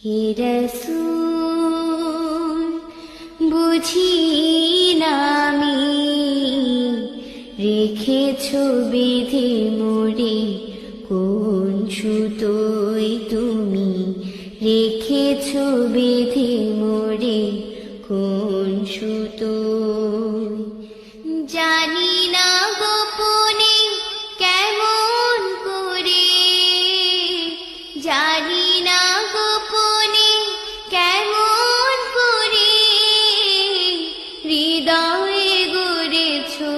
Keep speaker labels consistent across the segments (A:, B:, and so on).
A: হে রাসূল বুঝি না আমি রেখেছো বেঁধে মোরে কোন সুতোয় তুমি রেখেছো বেঁধে মোরে কোন সুতোয় জানি না গোপনে কেমন করে জানি না গোপনে কেমন করে হৃদয়ে গড়েছো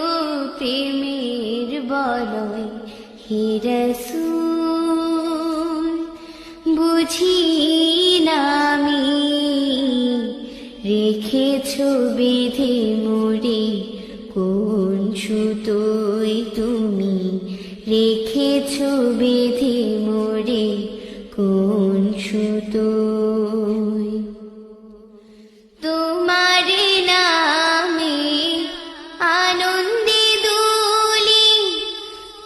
A: প্রেমের বলয় হে রাসূল বুঝি না আমি রেখেছো বেঁধে মোরে কোন সুতোয় তুমি রেখেছো বেঁধে মোরে কোন সুতোয় তোমার নামে আনন্দে দুলি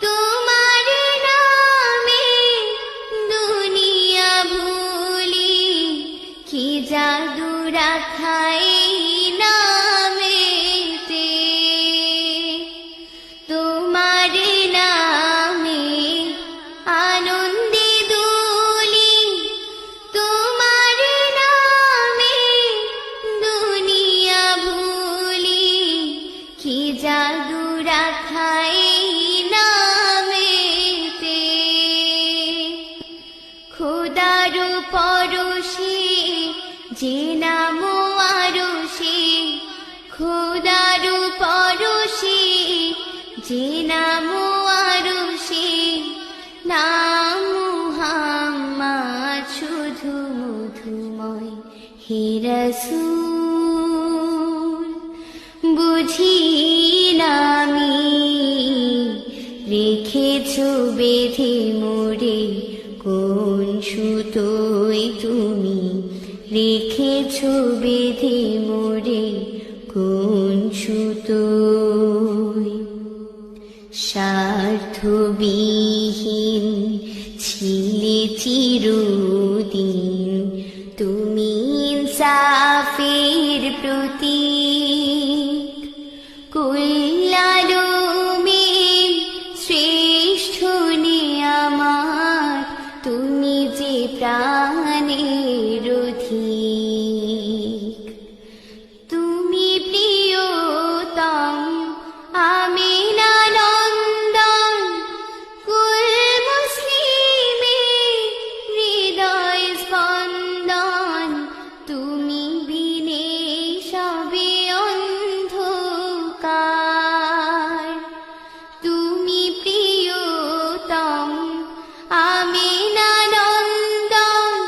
A: তোমার নামে দুনিয়া ভুলি কি জাদু রাখাই নামেতে তোমার নামে আনন্দে দুলি তোমার নামে দুনিয়া ভুলি কি জাদু রাখাই নামেতে খোদার পরশে যে নাম আরশে খোদার পরশে যে নাম আরশে নাম মুহাম্মদ শুধু মধুময় হে রাসূল বুঝি না আমি রেখেছো বেঁধে মোরে কোন সুতোয় তুমি রেখেছো বেঁধে মোরে কোন সুতোয় স্বার্থবিহীন ছিলে চিরদিন তুমি ইনসাফের প্রতীক কুল্লালমের শ্রেষ্ঠ নেয়ামত তুমি যে প্রাণের অধিক তুমি প্রিয়তম আমিনা নন্দন কুল মুসলিমের হৃদয় স্পন্দন তুমি বিনে সবে অন্ধকার তুমি প্রিয়তম আমিনা নন্দন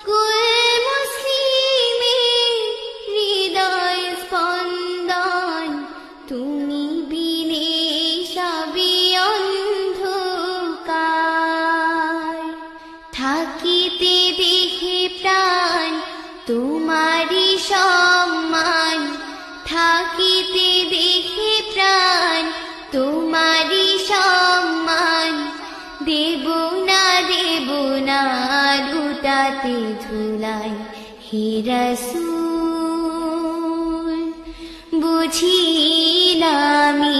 A: কুল মুসলিমের হৃদয় স্পন্দন তুমি বিনে সবে অন্ধকার থাকিতে দেখে প্রাণ তোমারি সম্মান থাকিতে দেখে প্রাণ তোমারি সম্মান দেব না লুটাতে ধুলাই হে রাসূল বুঝি না আমি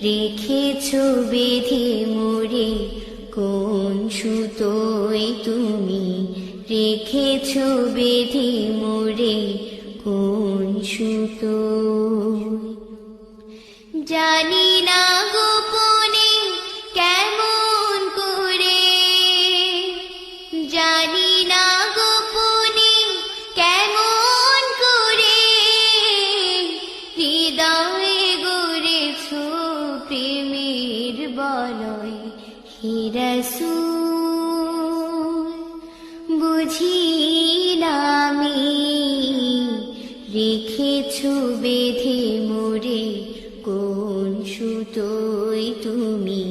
A: রেখেছো বেঁধে মোরে কোন সুতোয় তুমি রেখেছো বেঁধে মোরে কোন সুতোয় জানি না গোপনে কেমন করে জানি না গোপনে কেমন করে হৃদয়ে গড়েছো প্রেমের বলয় হে রাসূল বুঝি না আমি রেখেছো বেঁধে মোরে কোন সুতোয় তুমি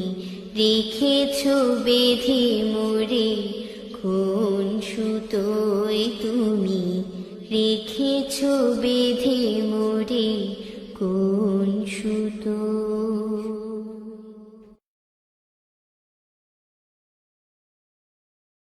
A: রেখেছো বেঁধে মোরে কোন সুতোয় তুমি রেখেছো বেঁধে